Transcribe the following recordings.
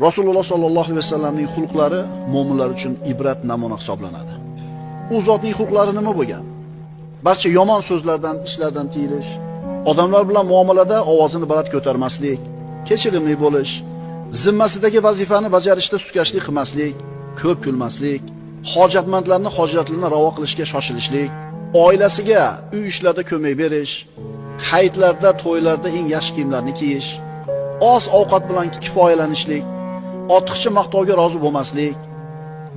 Rasululloh sollallohu alayhi vasallamning xulqlari mu'minlar uchun ibrat namuna hisoblanadi. U zotning xulqlari nima bo'lgan? Barcha yomon so'zlardan, ishlardan tiyilish, odamlar bilan muomalada ovozini baland ko'tarmaslik, kechirimli bo'lish, zimmasidagi vazifani bajarishda sustkashlik qilmaslik, ko'p kulmaslik, hojatmandlarning hojatlarini ravo qilishga shoshilishlik, oilasiga uy ishlarida ko'mak berish, hayitlarda, to'ylarda eng yaxshi kiyimlarni kiyish, oz ovqat bilan kifoyalanishlik, ortiqcha maqtovga rozi bo'lmaslik,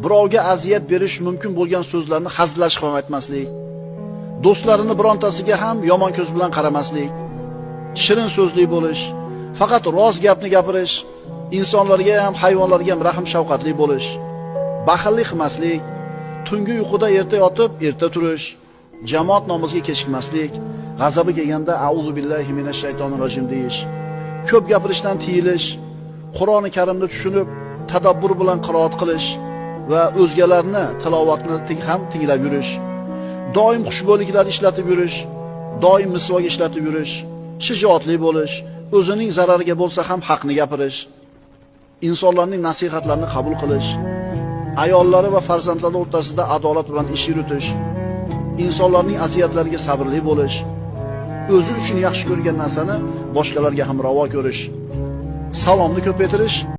birovga aziyat berish mumkin bo'lgan so'zlarni hazillashib ham aytmaslik, do'stlarini birontasiga ham yomon ko'z bilan qaramaslik, shirin so'zli bo'lish, faqat rost gapni gapirish, insonlarga ham, hayvonlarga ham rahim shafqatli bo'lish, baxillik qilmaslik, tungi uyquda erta yotib, erta turish, jamoat namoziga kechikmaslik, g'azabi kelganda a'udhu billahi minash shaytonir rojim deyish, ko'p gapirishdan tiyilish, Qur'oni Karimni tushunib, tadabbur bilan qiroat qilish va o'zgalarni tilovatni ham tinglab yurish, doim xushbo'yliklar ishlatib yurish, doim misvok ishlatib yurish, shijoatli bo'lish, o'zining zarariga bo'lsa ham haqni gapirish, insonlarning nasihatlarini qabul qilish, ayollari va farzandlari o'rtasida adolat bilan ish yuritish, insonlarning aziyatlariga sabrli bo'lish, o'zi uchun yaxshi ko'rgan narsani boshqalarga ham ravo ko'rish, salomni ko'paytirish